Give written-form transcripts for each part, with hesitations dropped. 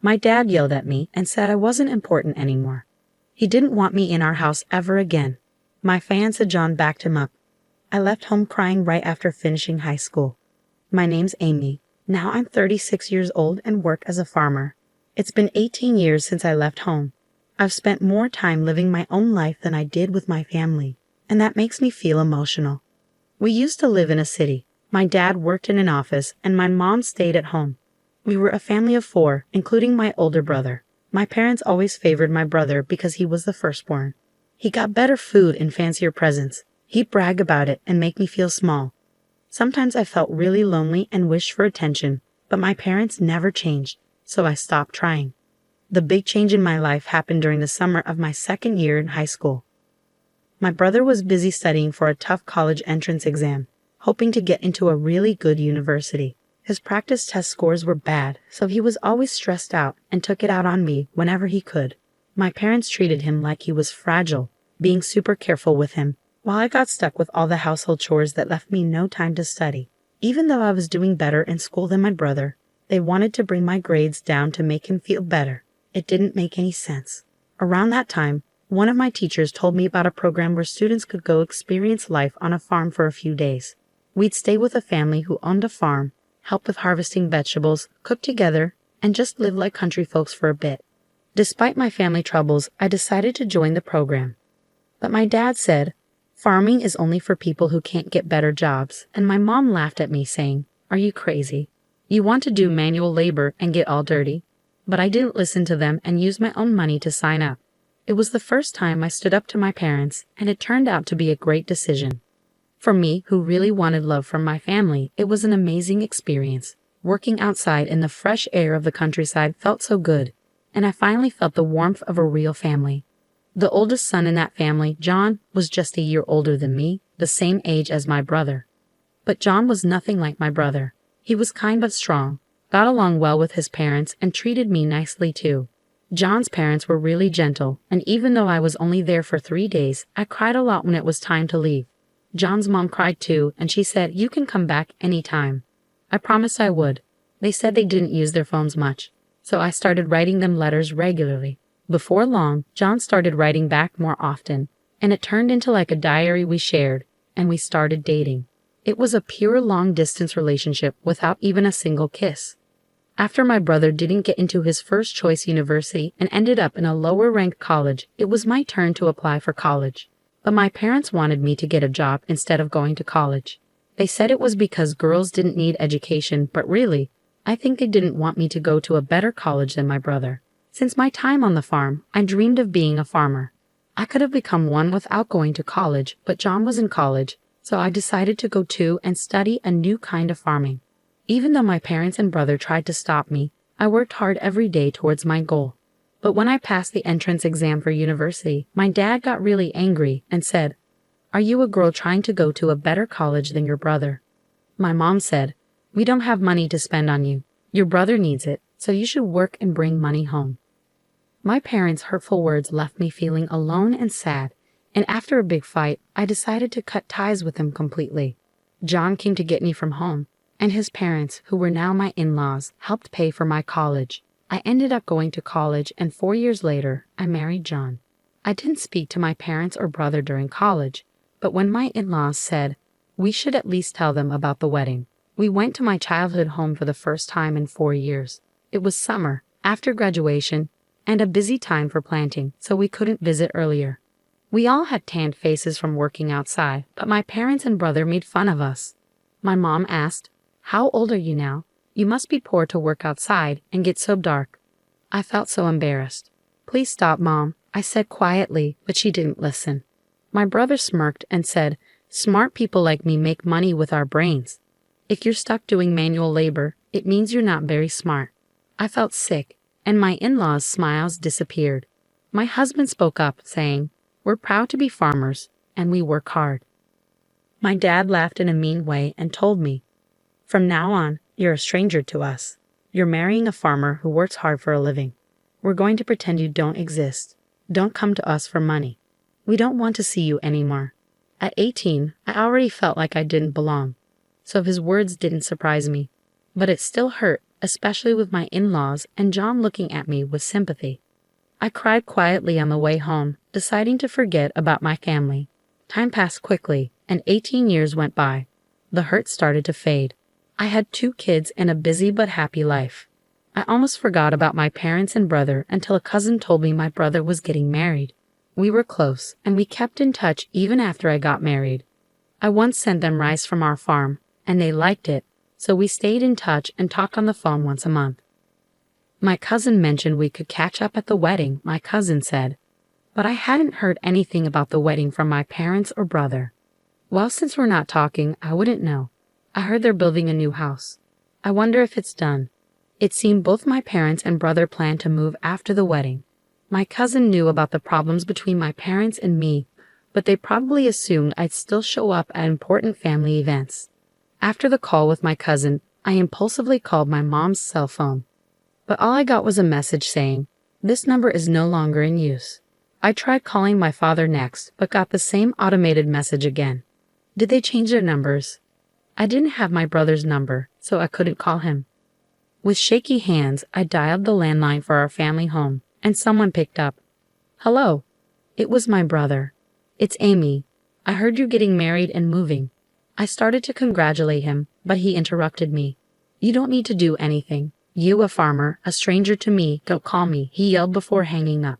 My dad yelled at me and said I wasn't important anymore. He didn't want me in our house ever again. My fiancé John backed him up. I left home crying right after finishing high school. My name's Amy. Now I'm 36 years old and work as a farmer. It's been 18 years since I left home. I've spent more time living my own life than I did with my family, and that makes me feel emotional. We used to live in a city. My dad worked in an office, and my mom stayed at home. We were a family of 4, including my older brother. My parents always favored my brother because he was the firstborn. He got better food and fancier presents. He'd brag about it and make me feel small. Sometimes I felt really lonely and wished for attention, but my parents never changed, so I stopped trying. The big change in my life happened during the summer of my second year in high school. My brother was busy studying for a tough college entrance exam, hoping to get into a really good university. His practice test scores were bad, so he was always stressed out and took it out on me whenever he could. My parents treated him like he was fragile, being super careful with him, while I got stuck with all the household chores that left me no time to study. Even though I was doing better in school than my brother, they wanted to bring my grades down to make him feel better. It didn't make any sense. Around that time, one of my teachers told me about a program where students could go experience life on a farm for a few days. We'd stay with a family who owned a farm, help with harvesting vegetables, cook together, and just live like country folks for a bit. Despite my family troubles, I decided to join the program. But my dad said, farming is only for people who can't get better jobs, and my mom laughed at me saying, "Are you crazy? You want to do manual labor and get all dirty?" But I didn't listen to them and used my own money to sign up. It was the first time I stood up to my parents, and it turned out to be a great decision. For me, who really wanted love from my family, it was an amazing experience. Working outside in the fresh air of the countryside felt so good, and I finally felt the warmth of a real family. The oldest son in that family, John, was just a year older than me, the same age as my brother. But John was nothing like my brother. He was kind but strong, got along well with his parents, and treated me nicely too. John's parents were really gentle, and even though I was only there for 3 days, I cried a lot when it was time to leave. John's mom cried too, and she said, "You can come back anytime." I promised I would. They said they didn't use their phones much, so I started writing them letters regularly. Before long, John started writing back more often, and it turned into like a diary we shared, and we started dating. It was a pure long-distance relationship without even a single kiss. After my brother didn't get into his first choice university and ended up in a lower-ranked college, it was my turn to apply for college. But my parents wanted me to get a job instead of going to college. They said it was because girls didn't need education, but really, I think they didn't want me to go to a better college than my brother. Since my time on the farm, I dreamed of being a farmer. I could have become one without going to college, but John was in college, so I decided to go too and study a new kind of farming. Even though my parents and brother tried to stop me, I worked hard every day towards my goal. But when I passed the entrance exam for university, my dad got really angry and said, "Are you a girl trying to go to a better college than your brother?" My mom said, "We don't have money to spend on you. Your brother needs it, so you should work and bring money home." My parents' hurtful words left me feeling alone and sad, and after a big fight, I decided to cut ties with them completely. John came to get me from home, and his parents, who were now my in-laws, helped pay for my college. I ended up going to college, and 4 years later, I married John. I didn't speak to my parents or brother during college, but when my in-laws said, we should at least tell them about the wedding, we went to my childhood home for the first time in 4 years. It was summer, after graduation, and a busy time for planting, so we couldn't visit earlier. We all had tanned faces from working outside, but my parents and brother made fun of us. My mom asked, "How old are you now? You must be poor to work outside and get so dark." I felt so embarrassed. "Please stop, Mom," I said quietly, but she didn't listen. My brother smirked and said, "Smart people like me make money with our brains. If you're stuck doing manual labor, it means you're not very smart." I felt sick, and my in-laws' smiles disappeared. My husband spoke up, saying, "We're proud to be farmers, and we work hard." My dad laughed in a mean way and told me, "From now on, you're a stranger to us. You're marrying a farmer who works hard for a living. We're going to pretend you don't exist. Don't come to us for money. We don't want to see you anymore." At 18, I already felt like I didn't belong, so his words didn't surprise me. But it still hurt especially with my in-laws and John looking at me with sympathy. I cried quietly on the way home, deciding to forget about my family. Time passed quickly, and 18 years went by. The hurt started to fade. I had 2 kids and a busy but happy life. I almost forgot about my parents and brother until a cousin told me my brother was getting married. We were close, and we kept in touch even after I got married. I once sent them rice from our farm, and they liked it, so we stayed in touch and talked on the phone once a month. My cousin mentioned we could catch up at the wedding, my cousin said. But I hadn't heard anything about the wedding from my parents or brother. Well, since we're not talking, I wouldn't know. I heard they're building a new house. I wonder if it's done. It seemed both my parents and brother planned to move after the wedding. My cousin knew about the problems between my parents and me, but they probably assumed I'd still show up at important family events. After the call with my cousin, I impulsively called my mom's cell phone. But all I got was a message saying, "This number is no longer in use." I tried calling my father next, but got the same automated message again. Did they change their numbers? I didn't have my brother's number, so I couldn't call him. With shaky hands, I dialed the landline for our family home, and someone picked up. "Hello." It was my brother. "It's Amy. I heard you're getting married and moving." I started to congratulate him, but he interrupted me. "You don't need to do anything. You, a farmer, a stranger to me, don't call me," he yelled before hanging up.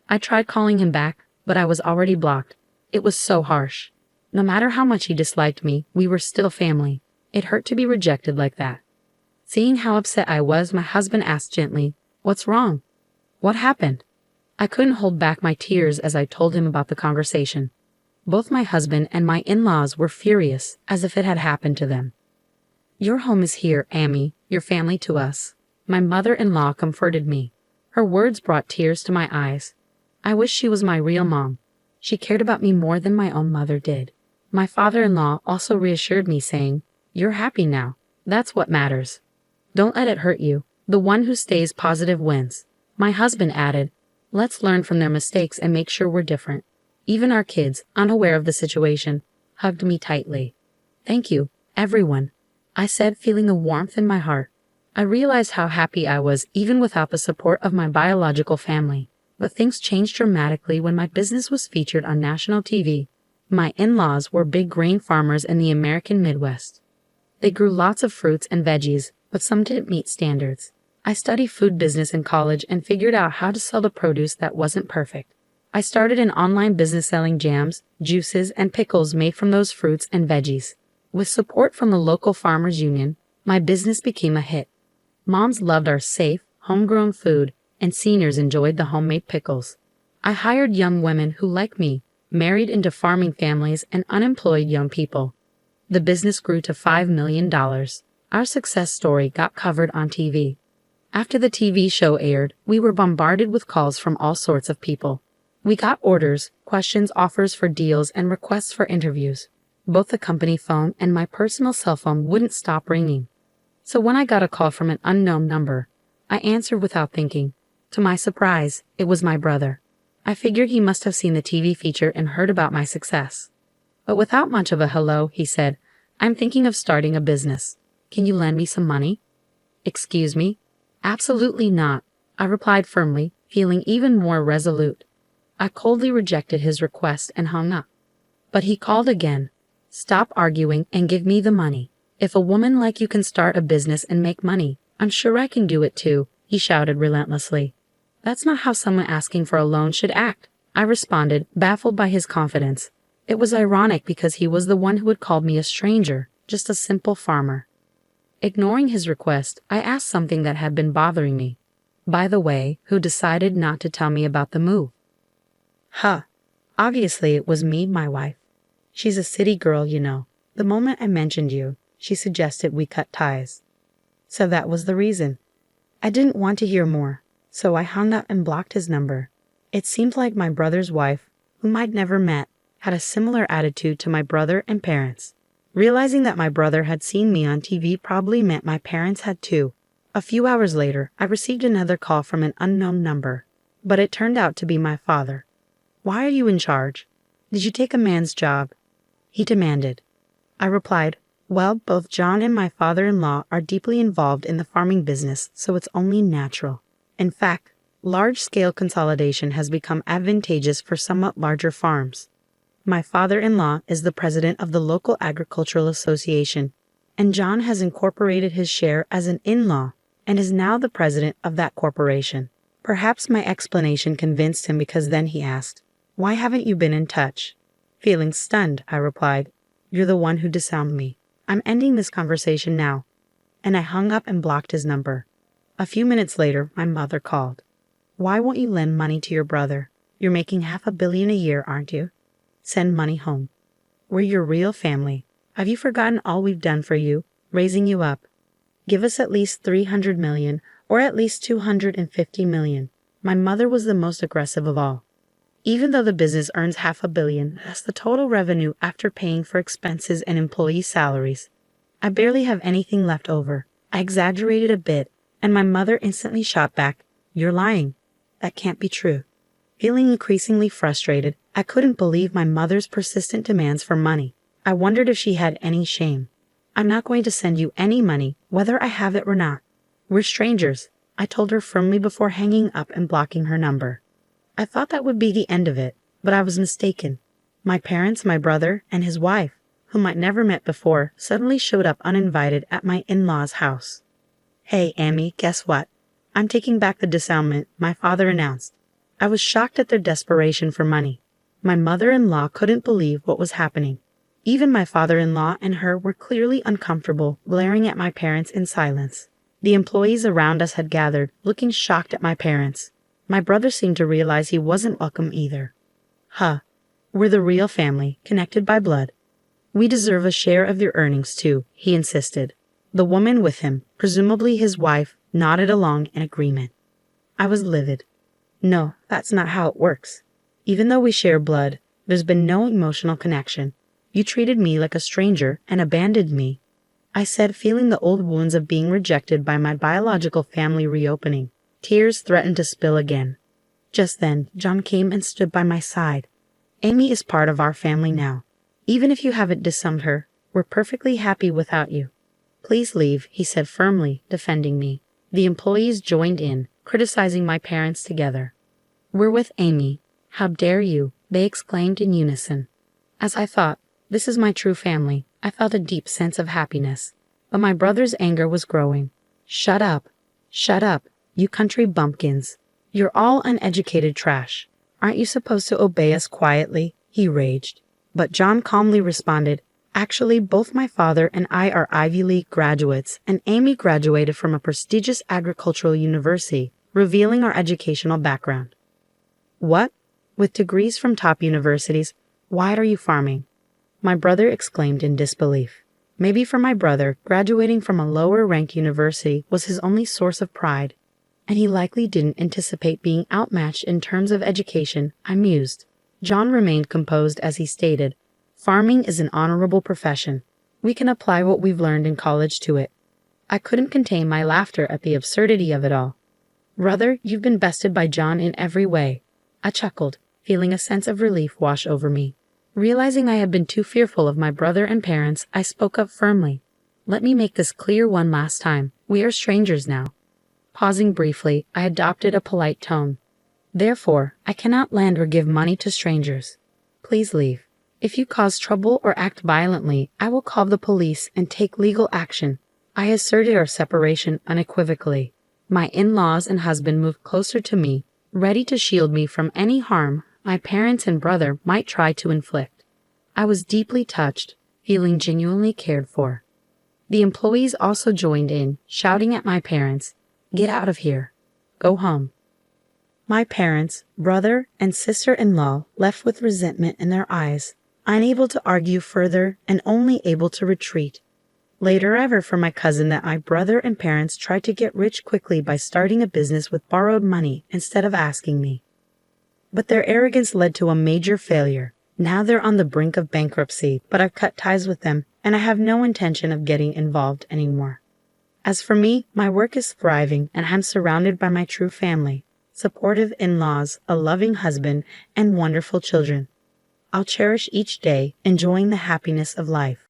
I tried calling him back, but I was already blocked. It was so harsh. No matter how much he disliked me, we were still family. It hurt to be rejected like that. Seeing how upset I was, my husband asked gently, "What's wrong? What happened?" I couldn't hold back my tears as I told him about the conversation. Both my husband and my in-laws were furious, as if it had happened to them. "Your home is here, Amy, your family to us." My mother-in-law comforted me. Her words brought tears to my eyes. I wish she was my real mom. She cared about me more than my own mother did. My father-in-law also reassured me, saying, "You're happy now. That's what matters. Don't let it hurt you. The one who stays positive wins." My husband added, "Let's learn from their mistakes and make sure we're different." Even our kids, unaware of the situation, hugged me tightly. "Thank you, everyone," I said, feeling a warmth in my heart. I realized how happy I was even without the support of my biological family. But things changed dramatically when my business was featured on national TV. My in-laws were big grain farmers in the American Midwest. They grew lots of fruits and veggies, but some didn't meet standards. I studied food business in college and figured out how to sell the produce that wasn't perfect. I started an online business selling jams, juices, and pickles made from those fruits and veggies. With support from the local farmers union, my business became a hit. Moms loved our safe, homegrown food, and seniors enjoyed the homemade pickles. I hired young women who, like me, married into farming families and unemployed young people. The business grew to $5 million. Our success story got covered on TV. After the TV show aired, we were bombarded with calls from all sorts of people. We got orders, questions, offers for deals, and requests for interviews. Both the company phone and my personal cell phone wouldn't stop ringing. So when I got a call from an unknown number, I answered without thinking. To my surprise, it was my brother. I figured he must have seen the TV feature and heard about my success. But without much of a hello, he said, "I'm thinking of starting a business. Can you lend me some money?" "Excuse me?" "Absolutely not," I replied firmly, feeling even more resolute. I coldly rejected his request and hung up. But he called again. "Stop arguing and give me the money. If a woman like you can start a business and make money, I'm sure I can do it too," he shouted relentlessly. "That's not how someone asking for a loan should act," I responded, baffled by his confidence. It was ironic because he was the one who had called me a stranger, just a simple farmer. Ignoring his request, I asked something that had been bothering me. "By the way, who decided not to tell me about the move?" "Huh. Obviously it was me, my wife. She's a city girl, you know. The moment I mentioned you, she suggested we cut ties. So that was the reason." I didn't want to hear more, so I hung up and blocked his number. It seemed like my brother's wife, whom I'd never met, had a similar attitude to my brother and parents. Realizing that my brother had seen me on TV probably meant my parents had too. A few hours later, I received another call from an unknown number, but it turned out to be my father. "Why are you in charge? Did you take a man's job?" he demanded. I replied, Well, both John and my father-in-law are deeply involved in the farming business, so it's only natural. In fact, large-scale consolidation has become advantageous for somewhat larger farms. My father-in-law is the president of the local agricultural association, and John has incorporated his share as an in-law and is now the president of that corporation. Perhaps my explanation convinced him because then he asked, "Why haven't you been in touch?" Feeling stunned, I replied, "You're the one who disarmed me. I'm ending this conversation now." And I hung up and blocked his number. A few minutes later, my mother called. "Why won't you lend money to your brother? You're making $500 million a year, aren't you? Send money home. We're your real family. Have you forgotten all we've done for you, raising you up? Give us at least $300 million or at least $250 million. My mother was the most aggressive of all. Even though the business earns $500 million, that's the total revenue after paying for expenses and employee salaries. I barely have anything left over. I exaggerated a bit, and my mother instantly shot back, "You're lying. That can't be true." Feeling increasingly frustrated, I couldn't believe my mother's persistent demands for money. I wondered if she had any shame. "I'm not going to send you any money, whether I have it or not. We're strangers," I told her firmly before hanging up and blocking her number. I thought that would be the end of it, but I was mistaken. My parents, my brother, and his wife, whom I'd never met before, suddenly showed up uninvited at my in-laws' house. "Hey, Amy, guess what? I'm taking back the disarmament," my father announced. I was shocked at their desperation for money. My mother-in-law couldn't believe what was happening. Even my father-in-law and her were clearly uncomfortable, glaring at my parents in silence. The employees around us had gathered, looking shocked at my parents. My brother seemed to realize he wasn't welcome either. "Huh. We're the real family, connected by blood. We deserve a share of your earnings too," he insisted. The woman with him, presumably his wife, nodded along in agreement. I was livid. "No, that's not how it works. Even though we share blood, there's been no emotional connection. You treated me like a stranger and abandoned me," I said, feeling the old wounds of being rejected by my biological family reopening. Tears threatened to spill again. Just then, John came and stood by my side. "Amy is part of our family now. Even if you haven't disowned her, we're perfectly happy without you. Please leave," he said firmly, defending me. The employees joined in, criticizing my parents together. "We're with Amy. How dare you?" they exclaimed in unison. As I thought, "This is my true family," I felt a deep sense of happiness. But my brother's anger was growing. "Shut up. Shut up, you country bumpkins. You're all uneducated trash. Aren't you supposed to obey us quietly?" he raged. But John calmly responded, "Actually, both my father and I are Ivy League graduates, and Amy graduated from a prestigious agricultural university, revealing our educational background." "What? With degrees from top universities, why are you farming?" my brother exclaimed in disbelief. Maybe for my brother, graduating from a lower-ranked university was his only source of pride, and he likely didn't anticipate being outmatched in terms of education, I mused. John remained composed as he stated, "Farming is an honorable profession. We can apply what we've learned in college to it." I couldn't contain my laughter at the absurdity of it all. "Brother, you've been bested by John in every way," I chuckled, feeling a sense of relief wash over me. Realizing I had been too fearful of my brother and parents, I spoke up firmly. "Let me make this clear one last time. We are strangers now." Pausing briefly, I adopted a polite tone. "Therefore, I cannot lend or give money to strangers. Please leave. If you cause trouble or act violently, I will call the police and take legal action." I asserted our separation unequivocally. My in-laws and husband moved closer to me, ready to shield me from any harm my parents and brother might try to inflict. I was deeply touched, feeling genuinely cared for. The employees also joined in, shouting at my parents, "Get out of here. Go home." My parents, brother, and sister-in-law left with resentment in their eyes, unable to argue further and only able to retreat. Later I heard from my cousin that my brother and parents tried to get rich quickly by starting a business with borrowed money instead of asking me. But their arrogance led to a major failure. Now they're on the brink of bankruptcy, but I've cut ties with them, and I have no intention of getting involved anymore. As for me, my work is thriving, and I'm surrounded by my true family, supportive in-laws, a loving husband, and wonderful children. I'll cherish each day, enjoying the happiness of life.